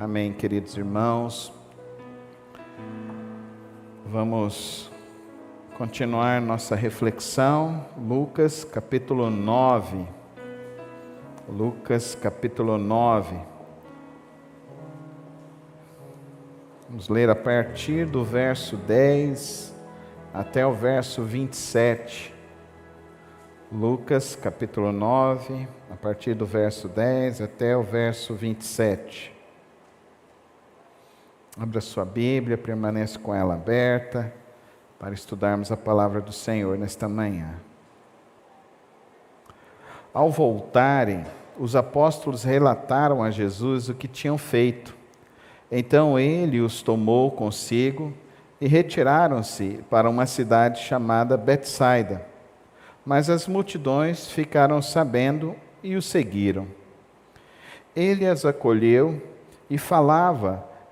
Amém, queridos irmãos. Vamos continuar nossa reflexão. Lucas capítulo 9. Lucas capítulo 9. Vamos ler a partir do verso 10 até o verso 27. Lucas capítulo 9, a partir do verso 10 até o verso 27. Abra sua Bíblia, permaneça com ela aberta, para estudarmos a palavra do Senhor nesta manhã. Ao voltarem, os apóstolos relataram a Jesus o que tinham feito. Então ele os tomou consigo e retiraram-se para uma cidade chamada Betsaida. Mas as multidões ficaram sabendo e o seguiram. Ele as acolheu e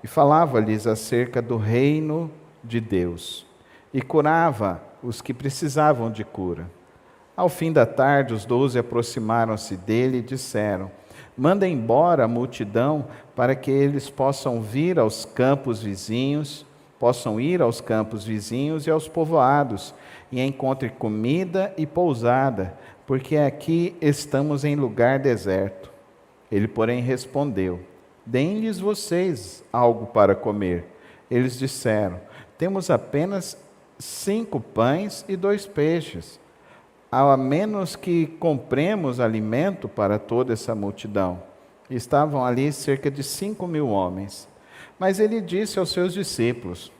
falava-lhes acerca do reino de Deus, e curava os que precisavam de cura. Ao fim da tarde, os 12 aproximaram-se dele e disseram: manda embora a multidão para que eles possam ir aos campos vizinhos e aos povoados, e encontrem comida e pousada, porque aqui estamos em lugar deserto. Ele, porém, respondeu: deem-lhes vocês algo para comer. Eles disseram: temos apenas 5 pães e 2 peixes, a menos que compremos alimento para toda essa multidão. Estavam ali cerca de 5.000 homens. Mas ele disse aos seus discípulos: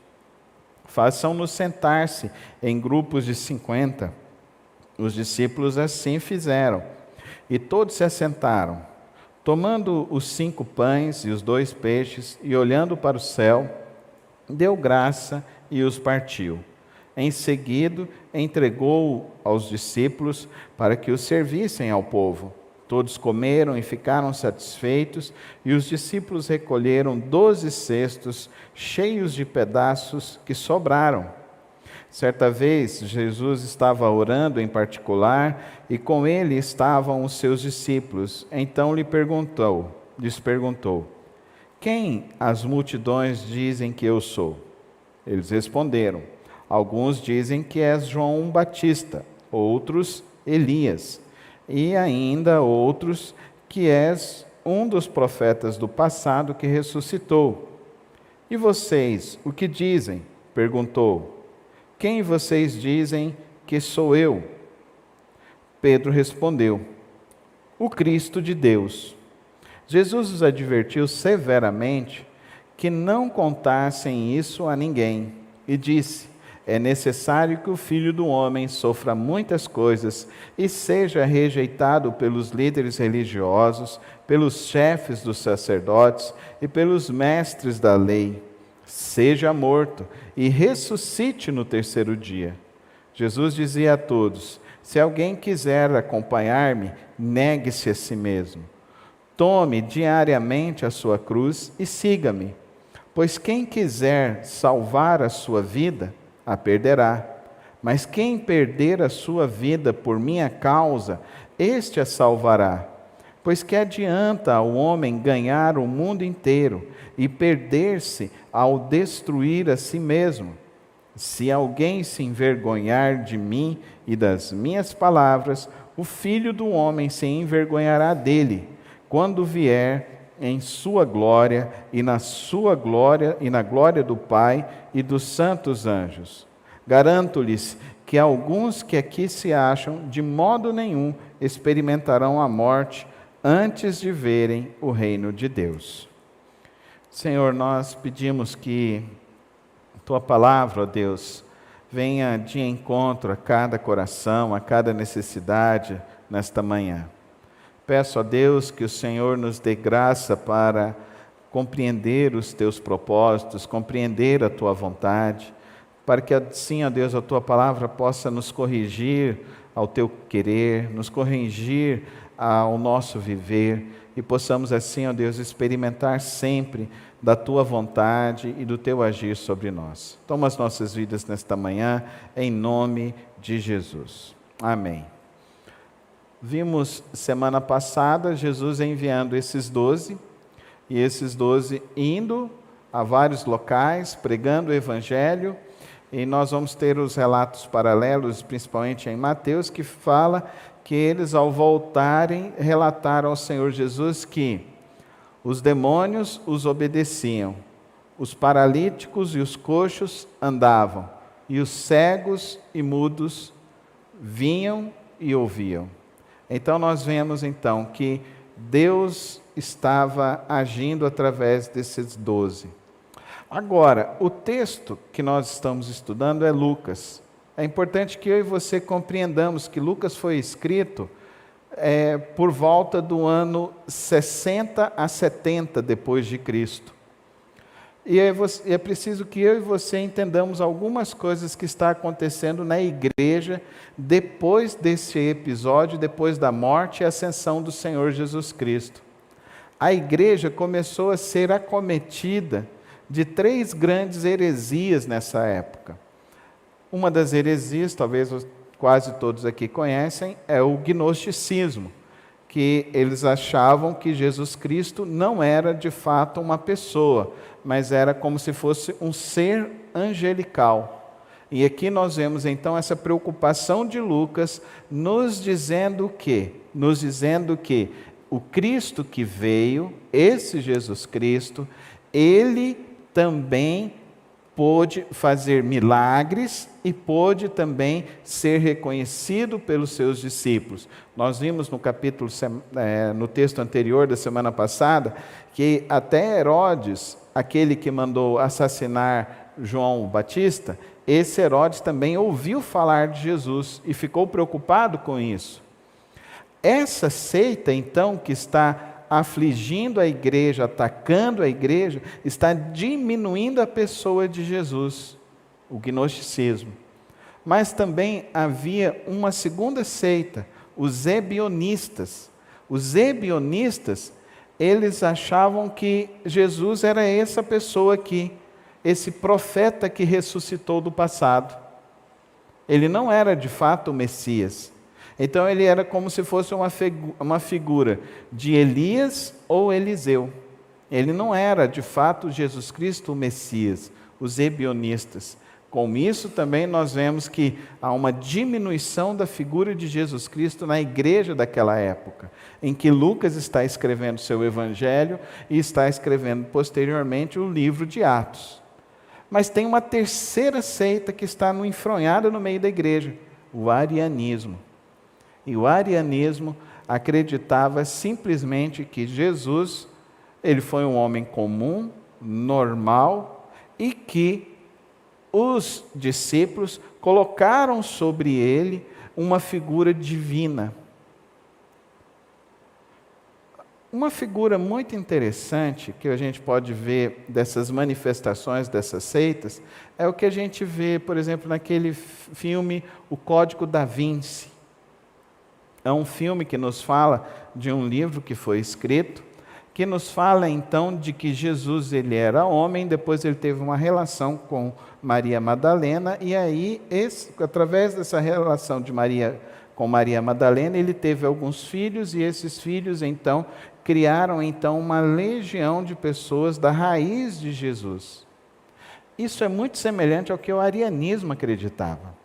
façam-nos sentar-se em grupos de 50. Os discípulos assim fizeram, e todos se assentaram. Tomando os 5 pães e os 2 peixes, e olhando para o céu, deu graça e os partiu. Em seguida, entregou aos discípulos para que os servissem ao povo. Todos comeram e ficaram satisfeitos, e os discípulos recolheram 12 cestos cheios de pedaços que sobraram. Certa vez, Jesus estava orando em particular, e com ele estavam os seus discípulos. Então lhes perguntou: quem as multidões dizem que eu sou? Eles responderam: alguns dizem que és João Batista, outros Elias, e ainda outros que és um dos profetas do passado que ressuscitou. E vocês, o que dizem? Perguntou. Quem vocês dizem que sou eu? Pedro respondeu: o Cristo de Deus. Jesus os advertiu severamente que não contassem isso a ninguém, e disse: é necessário que o Filho do Homem sofra muitas coisas e seja rejeitado pelos líderes religiosos, pelos chefes dos sacerdotes e pelos mestres da lei. Seja morto e ressuscite no terceiro dia. Jesus dizia a todos: se alguém quiser acompanhar-me, negue-se a si mesmo. Tome diariamente a sua cruz e siga-me. Pois quem quiser salvar a sua vida, a perderá. Mas quem perder a sua vida por minha causa, este a salvará. Pois que adianta ao homem ganhar o mundo inteiro e perder-se ao destruir a si mesmo? Se alguém se envergonhar de mim e das minhas palavras, o Filho do Homem se envergonhará dele, quando vier em sua glória e na glória do Pai e dos santos anjos. Garanto-lhes que alguns que aqui se acham, de modo nenhum experimentarão a morte antes de verem o reino de Deus. Senhor, nós pedimos que Tua palavra, ó Deus, venha de encontro a cada coração, a cada necessidade nesta manhã. Peço a Deus que o Senhor nos dê graça para compreender os Teus propósitos, compreender a Tua vontade, para que assim, ó Deus, a Tua palavra possa nos corrigir ao Teu querer, nos corrigir ao nosso viver, e possamos assim, ó Deus, experimentar sempre da Tua vontade e do Teu agir sobre nós. Toma as nossas vidas nesta manhã, em nome de Jesus. Amém. Vimos semana passada Jesus enviando esses 12, e esses 12 indo a vários locais, pregando o Evangelho, e nós vamos ter os relatos paralelos, principalmente em Mateus, que fala que eles, ao voltarem, relataram ao Senhor Jesus que os demônios os obedeciam, os paralíticos e os coxos andavam, e os cegos e mudos vinham e ouviam. Então nós vemos então que Deus estava agindo através desses 12. Agora, o texto que nós estamos estudando é Lucas. É importante que eu e você compreendamos que Lucas foi escrito por volta do ano 60 a 70 depois de Cristo. E é preciso que eu e você entendamos algumas coisas que estão acontecendo na igreja depois desse episódio, depois da morte e ascensão do Senhor Jesus Cristo. A igreja começou a ser acometida de 3 grandes heresias nessa época. Uma das heresias, talvez quase todos aqui conhecem, é o gnosticismo, que eles achavam que Jesus Cristo não era de fato uma pessoa, mas era como se fosse um ser angelical. E aqui nós vemos então essa preocupação de Lucas nos dizendo que o Cristo que veio, esse Jesus Cristo, ele também pôde fazer milagres e pôde também ser reconhecido pelos seus discípulos. Nós vimos no texto anterior da semana passada, que até Herodes, aquele que mandou assassinar João Batista, esse Herodes também ouviu falar de Jesus e ficou preocupado com isso. Essa seita, então, que está afligindo a igreja, atacando a igreja, está diminuindo a pessoa de Jesus, o gnosticismo. Mas também havia uma segunda seita, os ebionistas. Os ebionistas, eles achavam que Jesus era essa pessoa aqui, esse profeta que ressuscitou do passado. Ele não era de fato o Messias. Então ele era como se fosse uma figura de Elias ou Eliseu. Ele não era de fato Jesus Cristo o Messias, os ebionistas. Com isso também nós vemos que há uma diminuição da figura de Jesus Cristo na igreja daquela época, em que Lucas está escrevendo seu evangelho e está escrevendo posteriormente o livro de Atos. Mas tem uma terceira seita que está enfronhada no meio da igreja, o arianismo. E o arianismo acreditava simplesmente que Jesus, ele foi um homem comum, normal, e que os discípulos colocaram sobre ele uma figura divina. Uma figura muito interessante que a gente pode ver dessas manifestações dessas seitas é o que a gente vê, por exemplo, naquele filme O Código da Vinci. É um filme que nos fala de um livro que foi escrito, que nos fala então de que Jesus ele era homem, depois ele teve uma relação com Maria Madalena, e aí, através dessa relação de Maria com Maria Madalena, ele teve alguns filhos, e esses filhos então criaram então uma legião de pessoas da raiz de Jesus. Isso é muito semelhante ao que o arianismo acreditava.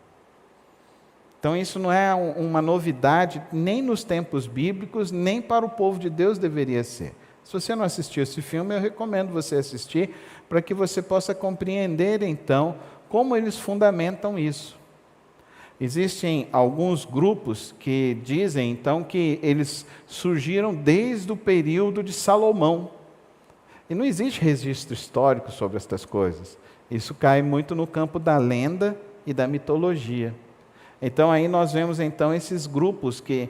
Então isso não é uma novidade nem nos tempos bíblicos, nem para o povo de Deus deveria ser. Se você não assistiu esse filme, eu recomendo você assistir, para que você possa compreender então como eles fundamentam isso. Existem alguns grupos que dizem então que eles surgiram desde o período de Salomão. E não existe registro histórico sobre estas coisas. Isso cai muito no campo da lenda e da mitologia. Então aí nós vemos então esses grupos que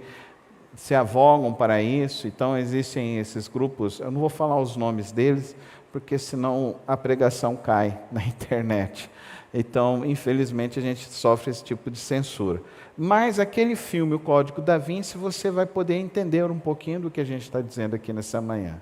se avogam para isso. Então existem esses grupos, eu não vou falar os nomes deles, porque senão a pregação cai na internet. Então, infelizmente, a gente sofre esse tipo de censura. Mas aquele filme, O Código da Vinci, você vai poder entender um pouquinho do que a gente está dizendo aqui nessa manhã.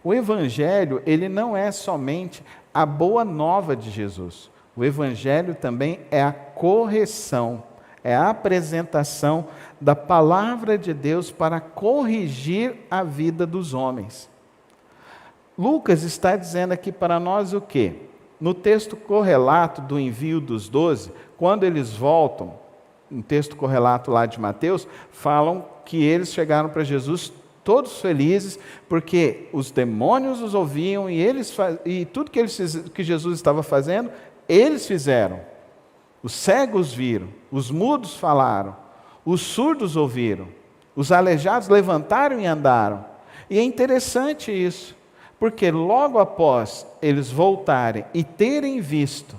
O Evangelho, ele não é somente a boa nova de Jesus. O Evangelho também é a correção, é a apresentação da palavra de Deus para corrigir a vida dos homens. Lucas está dizendo aqui para nós o quê? No texto correlato do envio dos 12, quando eles voltam, no texto correlato lá de Mateus, falam que eles chegaram para Jesus todos felizes, porque os demônios os ouviam e tudo que Jesus estava fazendo, eles fizeram. Os cegos viram, os mudos falaram, os surdos ouviram, os aleijados levantaram e andaram. E é interessante isso, porque logo após eles voltarem e terem visto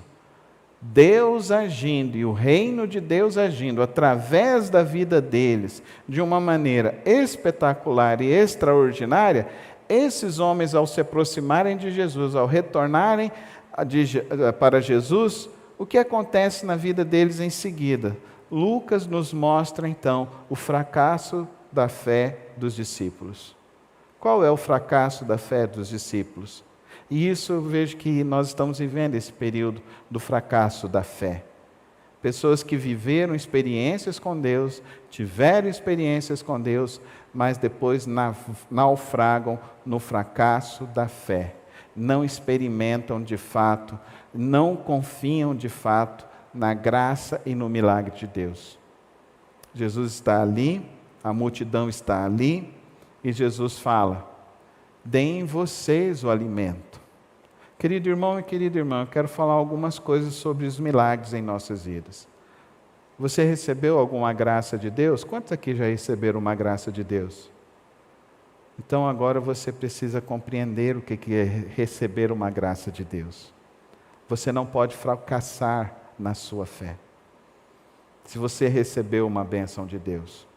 Deus agindo e o reino de Deus agindo através da vida deles de uma maneira espetacular e extraordinária, esses homens, ao se aproximarem de Jesus, ao retornarem para Jesus, o que acontece na vida deles em seguida? Lucas nos mostra então o fracasso da fé dos discípulos. Qual é o fracasso da fé dos discípulos? E isso eu vejo que nós estamos vivendo esse período do fracasso da fé. Pessoas que viveram experiências com Deus, tiveram experiências com Deus, mas depois naufragam no fracasso da fé. Não experimentam de fato, não confiam de fato na graça e no milagre de Deus. Jesus está ali, a multidão está ali, e Jesus fala: deem vocês o alimento. Querido irmão e querida irmã, eu quero falar algumas coisas sobre os milagres em nossas vidas. Você recebeu alguma graça de Deus? Quantos aqui já receberam uma graça de Deus? Então agora você precisa compreender o que é receber uma graça de Deus. Você não pode fracassar na sua fé. Se você recebeu uma bênção de Deus,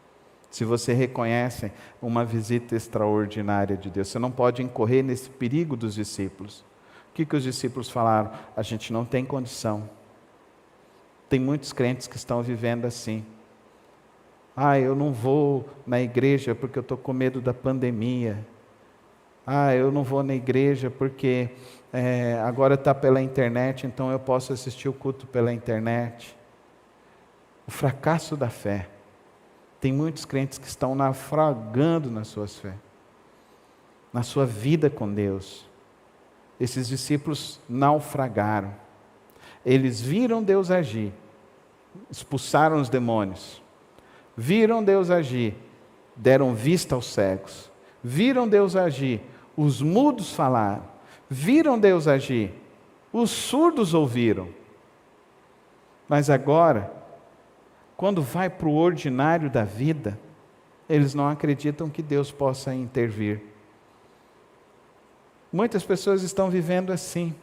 se você reconhece uma visita extraordinária de Deus, você não pode incorrer nesse perigo dos discípulos. O que os discípulos falaram? A gente não tem condição. Tem muitos crentes que estão vivendo assim. Eu não vou na igreja porque eu estou com medo da pandemia. Eu não vou na igreja porque agora está pela internet, então eu posso assistir o culto pela internet. O fracasso da fé. Tem muitos crentes que estão naufragando na sua fé, na sua vida com Deus. Esses discípulos naufragaram. Eles viram Deus agir, expulsaram os demônios. Viram Deus agir, deram vista aos cegos. Viram Deus agir, os mudos falaram. Viram Deus agir, os surdos ouviram. Mas agora, quando vai para o ordinário da vida, eles não acreditam que Deus possa intervir. Muitas pessoas estão vivendo assim,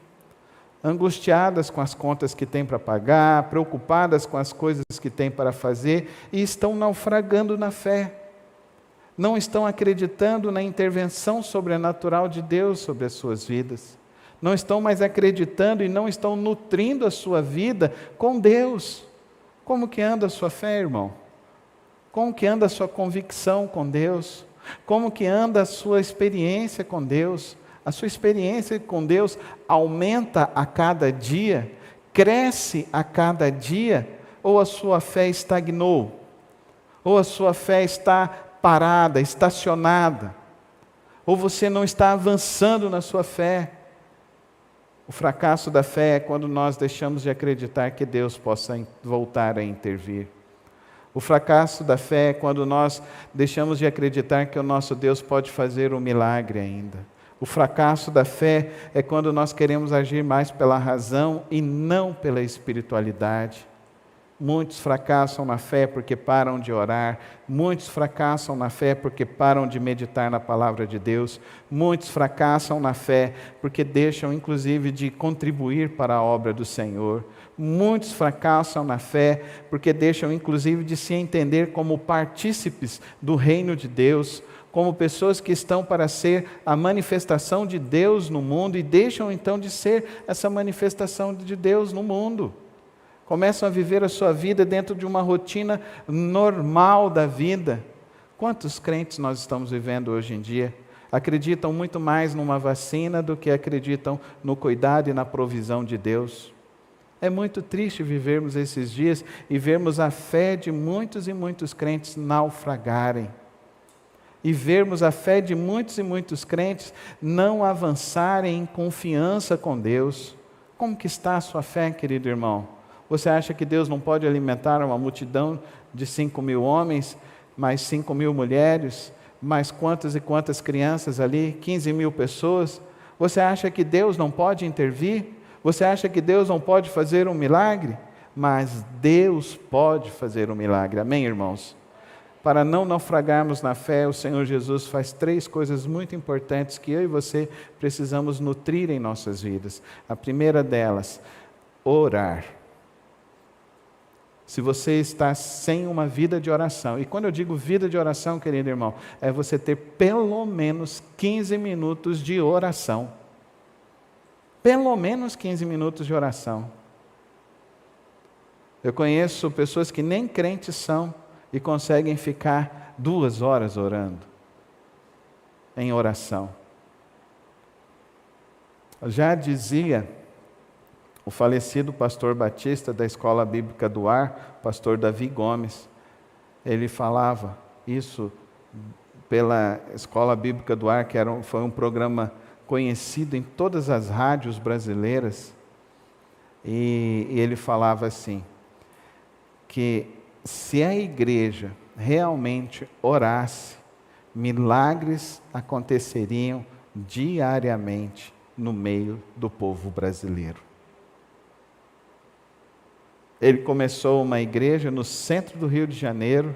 angustiadas com as contas que têm para pagar, preocupadas com as coisas que têm para fazer e estão naufragando na fé. Não estão acreditando na intervenção sobrenatural de Deus sobre as suas vidas. Não estão mais acreditando e não estão nutrindo a sua vida com Deus. Como que anda a sua fé, irmão? Como que anda a sua convicção com Deus? Como que anda a sua experiência com Deus? A sua experiência com Deus aumenta a cada dia? Cresce a cada dia? Ou a sua fé estagnou? Ou a sua fé está parada, estacionada? Ou você não está avançando na sua fé? O fracasso da fé é quando nós deixamos de acreditar que Deus possa voltar a intervir. O fracasso da fé é quando nós deixamos de acreditar que o nosso Deus pode fazer um milagre ainda. O fracasso da fé é quando nós queremos agir mais pela razão e não pela espiritualidade. Muitos fracassam na fé porque param de orar. Muitos fracassam na fé porque param de meditar na palavra de Deus. Muitos fracassam na fé porque deixam, inclusive, de contribuir para a obra do Senhor. Muitos fracassam na fé porque deixam, inclusive, de se entender como partícipes do reino de Deus, como pessoas que estão para ser a manifestação de Deus no mundo e deixam, então, de ser essa manifestação de Deus no mundo. Começam a viver a sua vida dentro de uma rotina normal da vida. Quantos crentes nós estamos vivendo hoje em dia? Acreditam muito mais numa vacina do que acreditam no cuidado e na provisão de Deus. É muito triste vivermos esses dias e vermos a fé de muitos e muitos crentes naufragarem. e vermos a fé de muitos e muitos crentes não avançarem em confiança com Deus. Como que está a sua fé, querido irmão? Você acha que Deus não pode alimentar uma multidão de 5.000 homens, mais 5.000 mulheres, mais quantas e quantas crianças ali, 15.000 pessoas? Você acha que Deus não pode intervir? Você acha que Deus não pode fazer um milagre? Mas Deus pode fazer um milagre, amém, irmãos? Para não naufragarmos na fé, o Senhor Jesus faz 3 coisas muito importantes que eu e você precisamos nutrir em nossas vidas. A primeira delas, orar. Se você está sem uma vida de oração, e quando eu digo vida de oração, querido irmão, é você ter pelo menos 15 minutos de oração. Pelo menos 15 minutos de oração. Eu conheço pessoas que nem crentes são e conseguem ficar 2 horas orando, em oração. Já dizia o falecido pastor batista da Escola Bíblica do Ar, pastor Davi Gomes, ele falava isso pela Escola Bíblica do Ar, que foi um programa conhecido em todas as rádios brasileiras, e ele falava assim, que se a igreja realmente orasse, milagres aconteceriam diariamente no meio do povo brasileiro. Ele começou uma igreja no centro do Rio de Janeiro,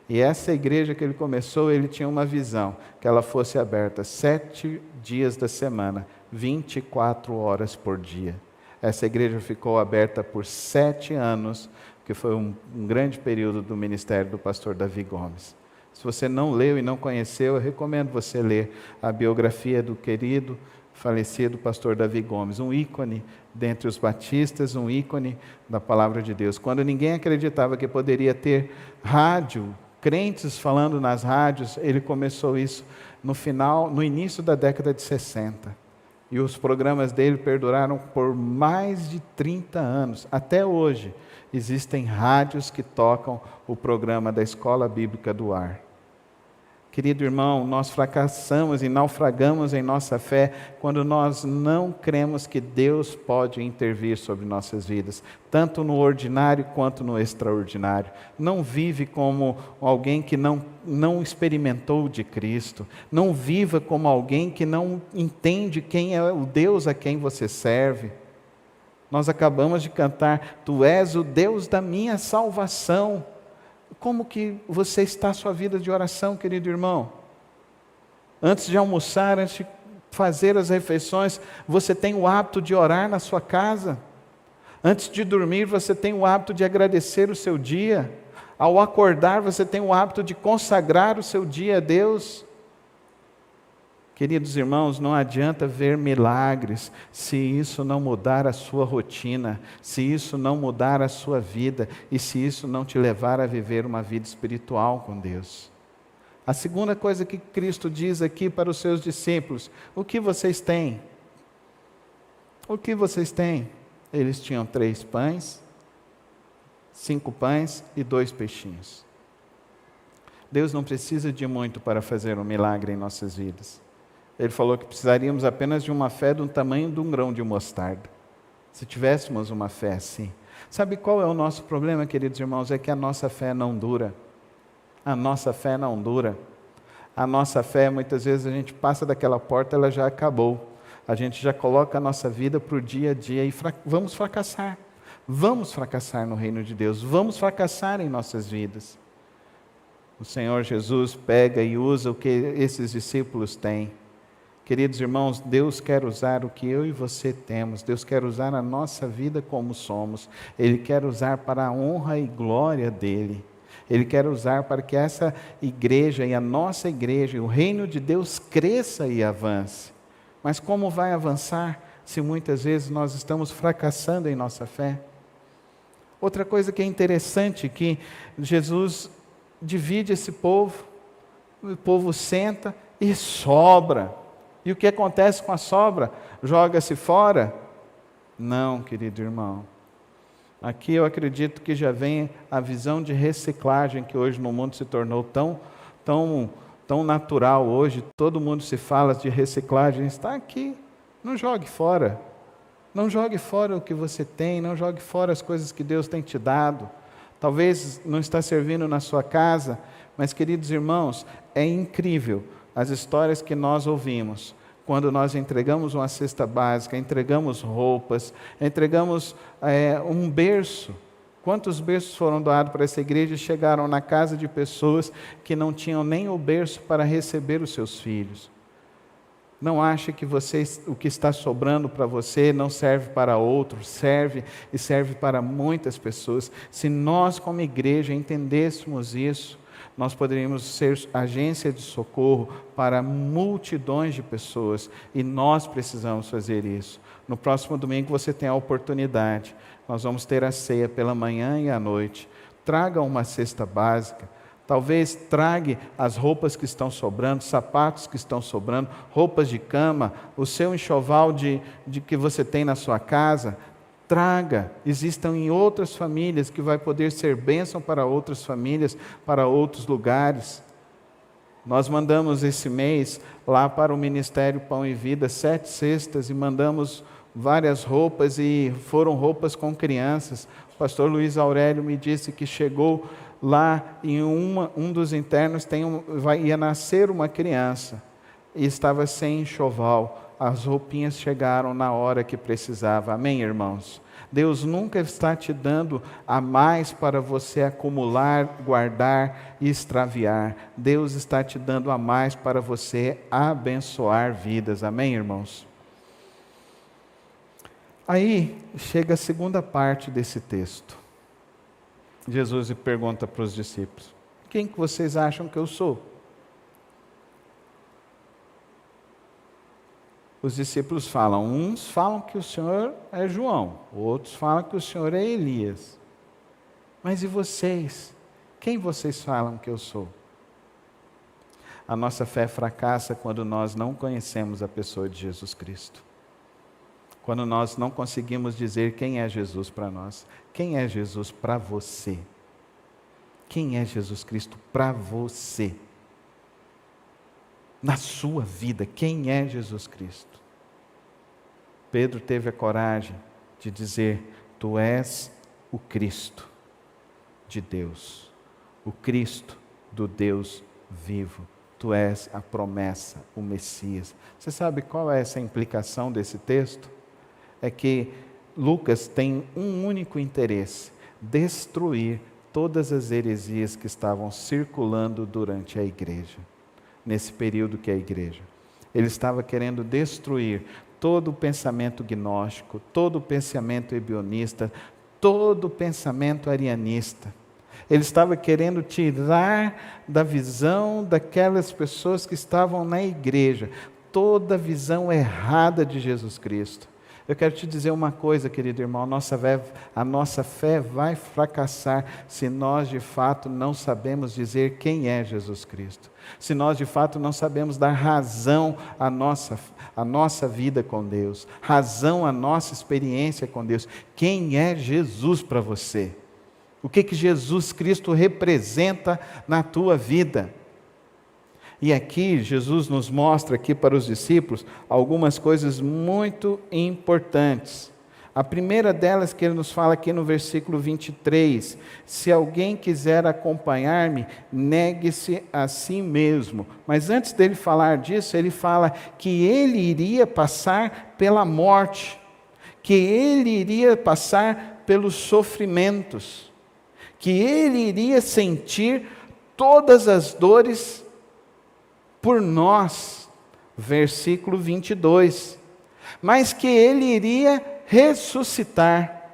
e essa igreja que ele começou, ele tinha uma visão, que ela fosse aberta 7 dias da semana, 24 horas por dia. Essa igreja ficou aberta por 7 anos, que foi um grande período do ministério do pastor Davi Gomes. Se você não leu e não conheceu, eu recomendo você ler a biografia do querido, falecido pastor Davi Gomes, um ícone dentre os batistas, um ícone da palavra de Deus. Quando ninguém acreditava que poderia ter rádio, crentes falando nas rádios, ele começou isso no início da década de 60. E os programas dele perduraram por mais de 30 anos. Até hoje, existem rádios que tocam o programa da Escola Bíblica do Ar. Querido irmão, nós fracassamos e naufragamos em nossa fé quando nós não cremos que Deus pode intervir sobre nossas vidas, tanto no ordinário quanto no extraordinário. Não vive como alguém que não experimentou de Cristo. Não viva como alguém que não entende quem é o Deus a quem você serve. Nós acabamos de cantar, Tu és o Deus da minha salvação. Como que você está a sua vida de oração, querido irmão? Antes de almoçar, antes de fazer as refeições, você tem o hábito de orar na sua casa? Antes de dormir, você tem o hábito de agradecer o seu dia? Ao acordar, você tem o hábito de consagrar o seu dia a Deus? Queridos irmãos, não adianta ver milagres se isso não mudar a sua rotina, se isso não mudar a sua vida e se isso não te levar a viver uma vida espiritual com Deus. A segunda coisa que Cristo diz aqui para os seus discípulos: o que vocês têm? O que vocês têm? Eles tinham 3 pães, 5 pães e 2 peixinhos. Deus não precisa de muito para fazer um milagre em nossas vidas. Ele falou que precisaríamos apenas de uma fé do tamanho de um grão de mostarda. Se tivéssemos uma fé assim. Sabe qual é o nosso problema, queridos irmãos? É que a nossa fé não dura. A nossa fé não dura. A nossa fé, muitas vezes, a gente passa daquela porta, ela já acabou. A gente já coloca a nossa vida para o dia a dia e vamos fracassar. Vamos fracassar no reino de Deus. Vamos fracassar em nossas vidas. O Senhor Jesus pega e usa o que esses discípulos têm. Queridos irmãos, Deus quer usar o que eu e você temos. Deus quer usar a nossa vida como somos. Ele quer usar para a honra e glória dEle. Ele quer usar para que essa igreja e a nossa igreja, e o reino de Deus cresça e avance. Mas como vai avançar se muitas vezes nós estamos fracassando em nossa fé? Outra coisa que é interessante, que Jesus divide esse povo, o povo senta e sobra. E o que acontece com a sobra? Joga-se fora? Não, querido irmão. Aqui eu acredito que já vem a visão de reciclagem que hoje no mundo se tornou tão tão natural hoje, todo mundo se fala de reciclagem, está aqui. Não jogue fora. Não jogue fora o que você tem, não jogue fora as coisas que Deus tem te dado. Talvez não está servindo na sua casa, mas, queridos irmãos, é incrível as histórias que nós ouvimos quando nós entregamos uma cesta básica, entregamos roupas, entregamos um berço. Quantos berços foram doados para essa igreja e chegaram na casa de pessoas que não tinham nem o berço para receber os seus filhos? Não ache que o que está sobrando para você não serve para outros, serve e serve para muitas pessoas. Se nós como igreja entendêssemos isso, nós poderíamos ser agência de socorro para multidões de pessoas, e nós precisamos fazer isso. No próximo domingo você tem a oportunidade, nós vamos ter a ceia pela manhã e à noite. Traga uma cesta básica, talvez traga as roupas que estão sobrando, sapatos que estão sobrando, roupas de cama, o seu enxoval de que você tem na sua casa. Traga, existam em outras famílias que vai poder ser bênção para outras famílias, para outros lugares. Nós mandamos esse mês lá para o Ministério Pão e Vida 7 cestas e mandamos várias roupas, e foram roupas com crianças. O pastor Luiz Aurélio me disse que chegou lá em um dos internos, ia nascer uma criança e estava sem enxoval. As roupinhas chegaram na hora que precisava. Amém, irmãos? Deus nunca está te dando a mais para você acumular, guardar e extraviar. Deus está te dando a mais para você abençoar vidas. Amém, irmãos? Aí chega a segunda parte desse texto. Jesus pergunta para os discípulos: quem que vocês acham que eu sou? Os discípulos falam, uns falam que o Senhor é João, outros falam que o Senhor é Elias. Mas e vocês? Quem vocês falam que eu sou? A nossa fé fracassa quando nós não conhecemos a pessoa de Jesus Cristo. Quando nós não conseguimos dizer quem é Jesus para nós. Quem é Jesus para você? Quem é Jesus Cristo para você? Na sua vida, quem é Jesus Cristo? Pedro teve a coragem de dizer: tu és o Cristo de Deus, o Cristo do Deus vivo, tu és a promessa, o Messias. Você sabe qual é essa implicação desse texto? É que Lucas tem um único interesse: destruir todas as heresias que estavam circulando durante a igreja. Nesse período que é a igreja, ele estava querendo destruir todo o pensamento gnóstico, todo o pensamento ebionista, todo o pensamento arianista. Ele estava querendo tirar da visão daquelas pessoas que estavam na igreja toda a visão errada de Jesus Cristo. Eu quero te dizer uma coisa, querido irmão, a nossa fé vai fracassar se nós de fato não sabemos dizer quem é Jesus Cristo. Se nós de fato não sabemos dar razão à nossa vida com Deus, razão à nossa experiência com Deus. Quem é Jesus para você? O que Jesus Cristo representa na tua vida? E aqui Jesus nos mostra aqui para os discípulos algumas coisas muito importantes. A primeira delas que ele nos fala aqui no versículo 23, se alguém quiser acompanhar-me, negue-se a si mesmo. Mas antes dele falar disso, ele fala que ele iria passar pela morte, que ele iria passar pelos sofrimentos, que ele iria sentir todas as dores por nós, versículo 22, mas que ele iria ressuscitar,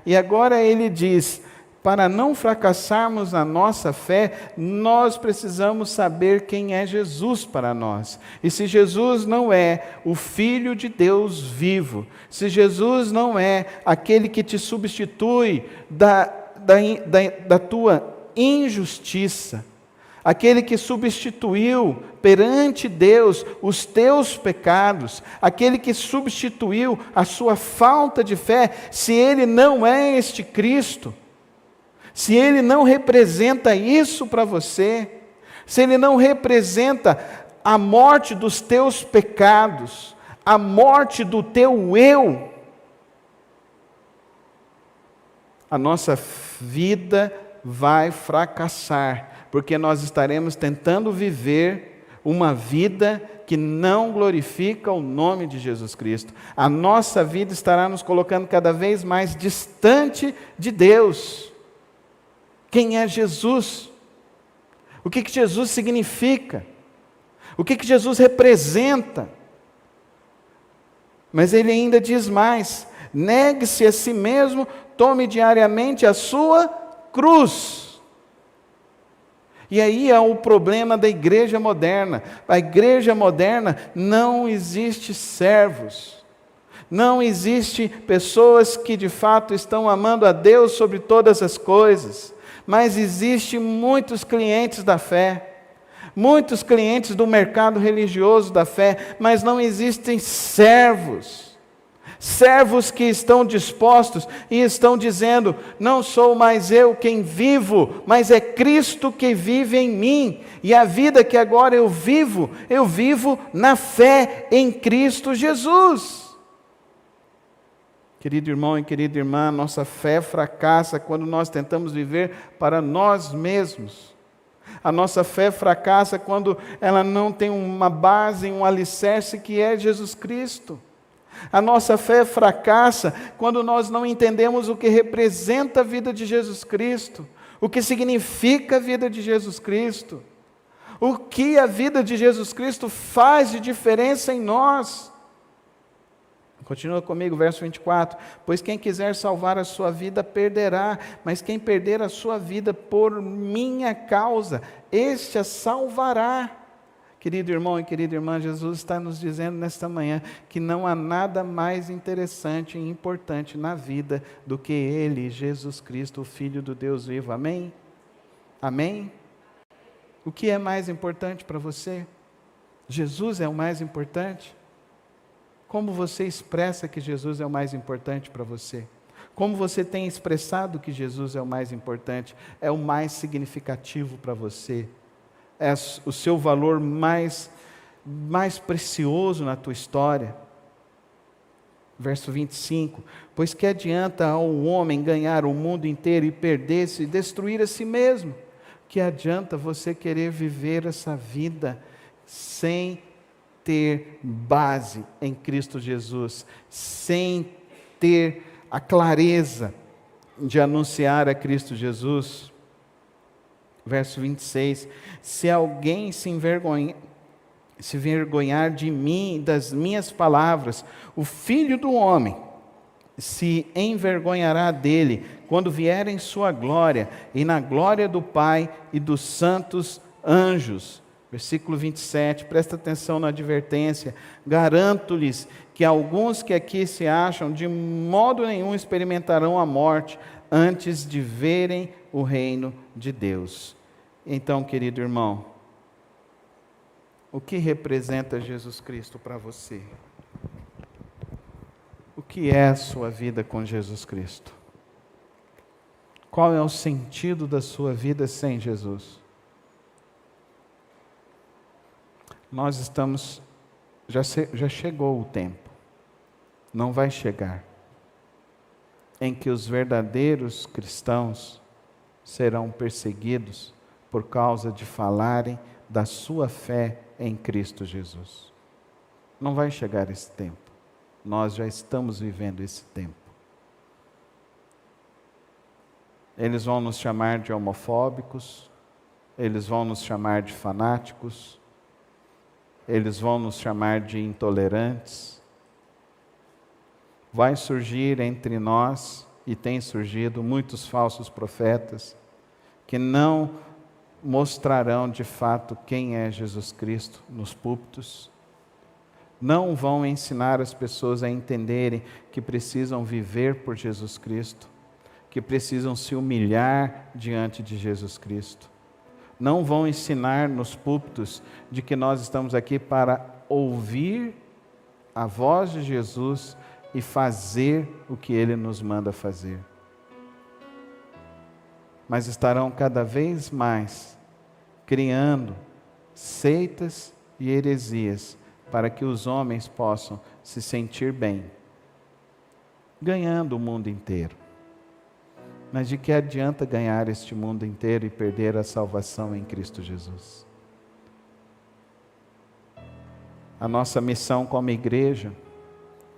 e agora ele diz, para não fracassarmos na nossa fé, nós precisamos saber quem é Jesus para nós, e se Jesus não é o Filho de Deus vivo, se Jesus não é aquele que te substitui da tua injustiça, aquele que substituiu perante Deus os teus pecados, aquele que substituiu a sua falta de fé, se ele não é este Cristo, se Ele não representa isso para você, se Ele não representa a morte dos teus pecados, a morte do teu eu, a nossa vida vai fracassar, porque nós estaremos tentando viver uma vida que não glorifica o nome de Jesus Cristo. A nossa vida estará nos colocando cada vez mais distante de Deus. Quem é Jesus? O que Jesus significa? O que Jesus representa? Mas ele ainda diz mais: negue-se a si mesmo, tome diariamente a sua cruz. E aí é o problema da igreja moderna. A igreja moderna não existe servos. Não existe pessoas que de fato estão amando a Deus sobre todas as coisas. Mas existe muitos clientes da fé. Muitos clientes do mercado religioso da fé. Mas não existem servos. Servos que estão dispostos e estão dizendo: não sou mais eu quem vivo, mas é Cristo que vive em mim. E a vida que agora eu vivo na fé em Cristo Jesus. Querido irmão e querida irmã, nossa fé fracassa quando nós tentamos viver para nós mesmos. A nossa fé fracassa quando ela não tem uma base, um alicerce que é Jesus Cristo. A nossa fé fracassa quando nós não entendemos o que representa a vida de Jesus Cristo, o que significa a vida de Jesus Cristo, o que a vida de Jesus Cristo faz de diferença em nós. Continua comigo, verso 24. Pois quem quiser salvar a sua vida, perderá, mas quem perder a sua vida por minha causa, este a salvará. Querido irmão e querida irmã, Jesus está nos dizendo nesta manhã que não há nada mais interessante e importante na vida do que Ele, Jesus Cristo, o Filho do Deus vivo. Amém? Amém? O que é mais importante para você? Jesus é o mais importante? Como você expressa que Jesus é o mais importante para você? Como você tem expressado que Jesus é o mais importante? É o mais significativo para você? É o seu valor mais precioso na tua história? Verso 25: pois que adianta ao homem ganhar o mundo inteiro e perder-se e destruir a si mesmo? Que adianta você querer viver essa vida sem ter base em Cristo Jesus, sem ter a clareza de anunciar a Cristo Jesus? Verso 26, se alguém se envergonhar de mim, das minhas palavras, o Filho do Homem se envergonhará dele, quando vier em sua glória, e na glória do Pai e dos santos anjos. Versículo 27, presta atenção na advertência: garanto-lhes que alguns que aqui se acham, de modo nenhum experimentarão a morte, antes de verem o reino de Deus. Então, querido irmão, o que representa Jesus Cristo para você? O que é a sua vida com Jesus Cristo? Qual é o sentido da sua vida sem Jesus? Nós estamos, já chegou o tempo, não vai chegar, em que os verdadeiros cristãos serão perseguidos por causa de falarem da sua fé em Cristo Jesus. Não vai chegar esse tempo. Nós já estamos vivendo esse tempo. Eles vão nos chamar de homofóbicos, eles vão nos chamar de fanáticos, eles vão nos chamar de intolerantes. Vai surgir entre nós, e tem surgido, muitos falsos profetas, que não mostrarão de fato quem é Jesus Cristo nos púlpitos, não vão ensinar as pessoas a entenderem que precisam viver por Jesus Cristo, que precisam se humilhar diante de Jesus Cristo, não vão ensinar nos púlpitos de que nós estamos aqui para ouvir a voz de Jesus e fazer o que Ele nos manda fazer. mas estarão cada vez mais criando seitas e heresias para que os homens possam se sentir bem, ganhando o mundo inteiro. Mas de que adianta ganhar este mundo inteiro e perder a salvação em Cristo Jesus? A nossa missão como igreja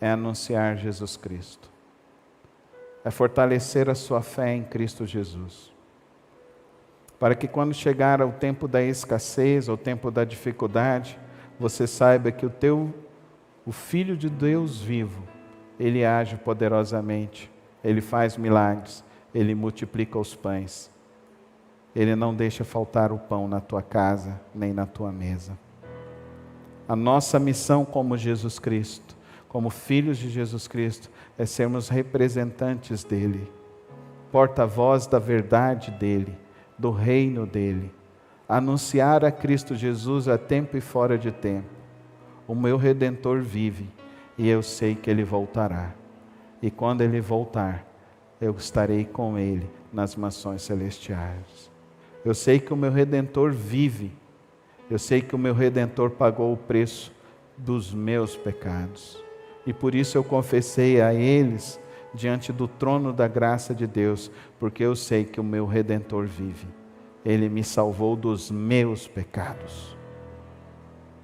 é anunciar Jesus Cristo, é fortalecer a sua fé em Cristo Jesus, para que quando chegar ao tempo da escassez, ao tempo da dificuldade, você saiba que o Filho de Deus vivo, Ele age poderosamente, Ele faz milagres, Ele multiplica os pães, Ele não deixa faltar o pão na tua casa, nem na tua mesa. A nossa missão como Jesus Cristo, como filhos de Jesus Cristo, é sermos representantes dEle, porta-voz da verdade dEle, do reino dEle, anunciar a Cristo Jesus a tempo e fora de tempo. O meu Redentor vive e eu sei que Ele voltará. E quando Ele voltar, eu estarei com Ele nas mansões celestiais. Eu sei que o meu Redentor vive. Eu sei que o meu Redentor pagou o preço dos meus pecados. E por isso eu confessei a eles diante do trono da graça de Deus, porque eu sei que o meu Redentor vive. Ele me salvou dos meus pecados.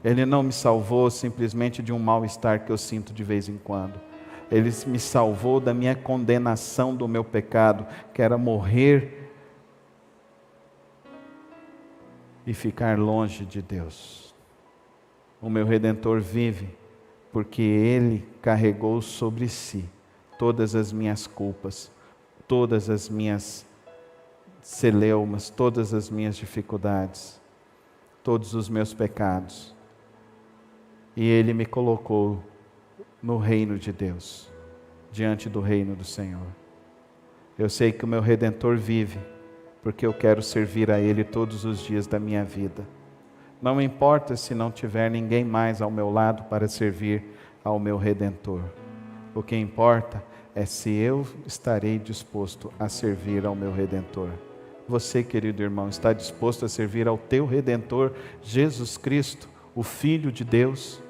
Ele não me salvou simplesmente de um mal-estar que eu sinto de vez em quando. Ele me salvou da minha condenação do meu pecado, que era morrer e ficar longe de Deus. O meu Redentor vive, porque Ele carregou sobre si todas as minhas culpas, todas as minhas celeumas, todas as minhas dificuldades, todos os meus pecados. E Ele me colocou no reino de Deus, diante do reino do Senhor. Eu sei que o meu Redentor vive, porque eu quero servir a Ele todos os dias da minha vida. Não importa se não tiver ninguém mais ao meu lado para servir ao meu Redentor. O que importa é se eu estarei disposto a servir ao meu Redentor. Você, querido irmão, está disposto a servir ao teu Redentor, Jesus Cristo, o Filho de Deus?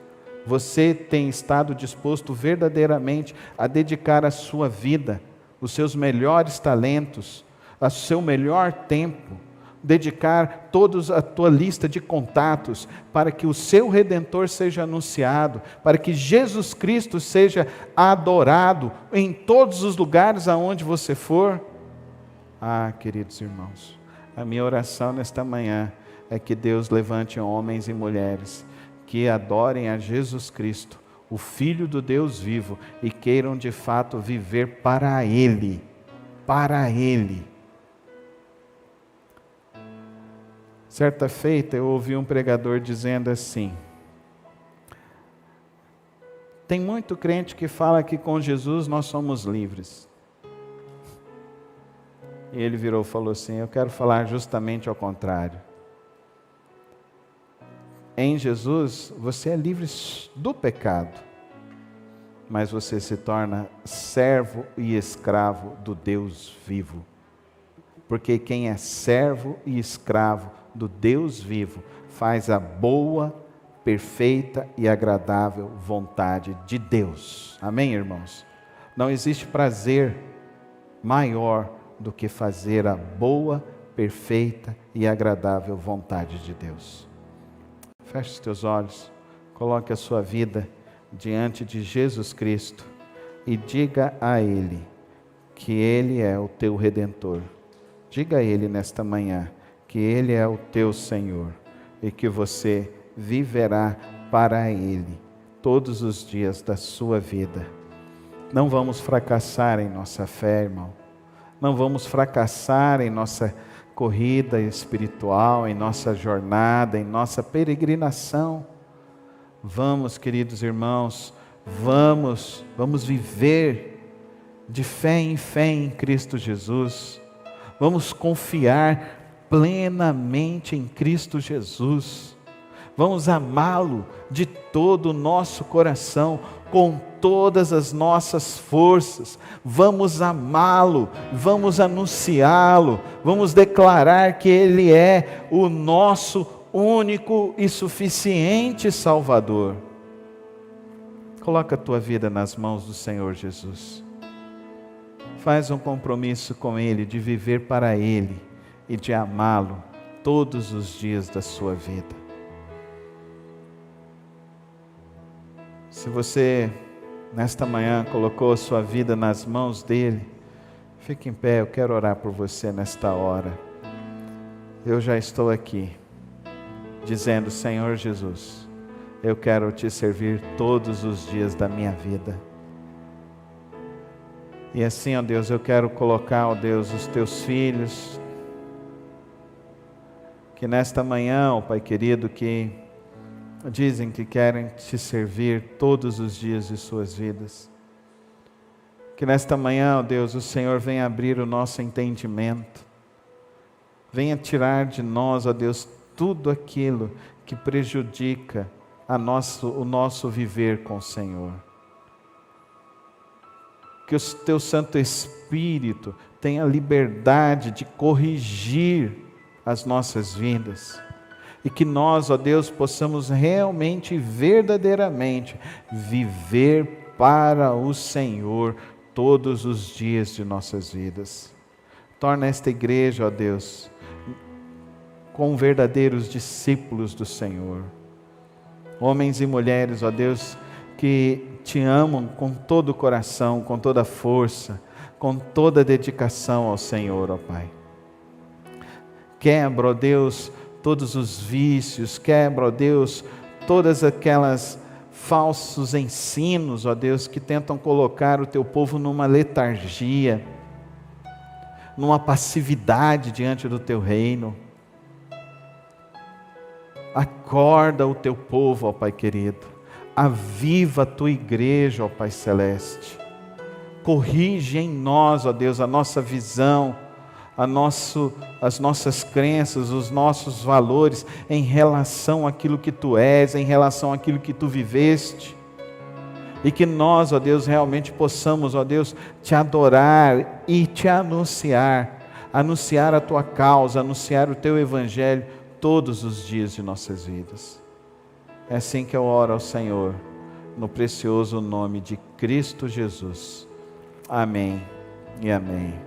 Você tem estado disposto verdadeiramente a dedicar a sua vida, os seus melhores talentos, o seu melhor tempo, dedicar toda a tua lista de contatos para que o seu Redentor seja anunciado, para que Jesus Cristo seja adorado em todos os lugares aonde você for? Ah, queridos irmãos, a minha oração nesta manhã é que Deus levante homens e mulheres que adorem a Jesus Cristo, o Filho do Deus vivo, e queiram de fato viver para Ele, para Ele. Certa feita eu ouvi um pregador dizendo assim: tem muito crente que fala que com Jesus nós somos livres. E ele virou e falou assim: eu quero falar justamente ao contrário. Em Jesus você é livre do pecado, mas você se torna servo e escravo do Deus vivo. Porque quem é servo e escravo do Deus vivo faz a boa, perfeita e agradável vontade de Deus. Amém, irmãos? Não existe prazer maior do que fazer a boa, perfeita e agradável vontade de Deus. Feche os teus olhos, coloque a sua vida diante de Jesus Cristo e diga a Ele que Ele é o teu Redentor. Diga a Ele nesta manhã que Ele é o teu Senhor e que você viverá para Ele todos os dias da sua vida. Não vamos fracassar em nossa fé, irmão. Não vamos fracassar em nossa corrida espiritual, em nossa jornada, em nossa peregrinação. Vamos, queridos irmãos, vamos viver de fé em Cristo Jesus. Vamos confiar plenamente em Cristo Jesus. vamos amá-lo de todo o nosso coração, com todas as nossas forças, vamos amá-lo, vamos anunciá-lo, vamos declarar que Ele é o nosso único e suficiente Salvador. Coloca a tua vida nas mãos do Senhor Jesus. Faz um compromisso com Ele de viver para Ele e de amá-lo todos os dias da sua vida. Se você, nesta manhã, colocou a sua vida nas mãos dEle, fique em pé, eu quero orar por você nesta hora. Eu já estou aqui, dizendo: Senhor Jesus, eu quero te servir todos os dias da minha vida. E assim, ó Deus, eu quero colocar, ó Deus, os teus filhos, que nesta manhã, ó Pai querido, que dizem que querem te servir todos os dias de suas vidas. Que nesta manhã, ó Deus, o Senhor venha abrir o nosso entendimento. Venha tirar de nós, ó Deus, tudo aquilo que prejudica o nosso viver com o Senhor. Que o teu Santo Espírito tenha liberdade de corrigir as nossas vidas. E que nós, ó Deus, possamos realmente e verdadeiramente viver para o Senhor todos os dias de nossas vidas. Torna esta igreja, ó Deus, com verdadeiros discípulos do Senhor. Homens e mulheres, ó Deus, que te amam com todo o coração, com toda a força, com toda a dedicação ao Senhor, ó Pai. Quebra, ó Deus, todos os vícios, quebra, ó Deus, todas aquelas falsos ensinos, ó Deus, que tentam colocar o teu povo numa letargia, numa passividade diante do teu reino. Acorda o teu povo, ó Pai querido, aviva a tua igreja, ó Pai celeste, corrige em nós, ó Deus, a nossa visão, as nossas crenças, os nossos valores em relação àquilo que Tu és, em relação àquilo que Tu viveste, e que nós, ó Deus, realmente possamos, ó Deus, Te adorar e Te anunciar a Tua causa, anunciar o Teu Evangelho todos os dias de nossas vidas. É assim que eu oro ao Senhor, no precioso nome de Cristo Jesus. Amém e amém.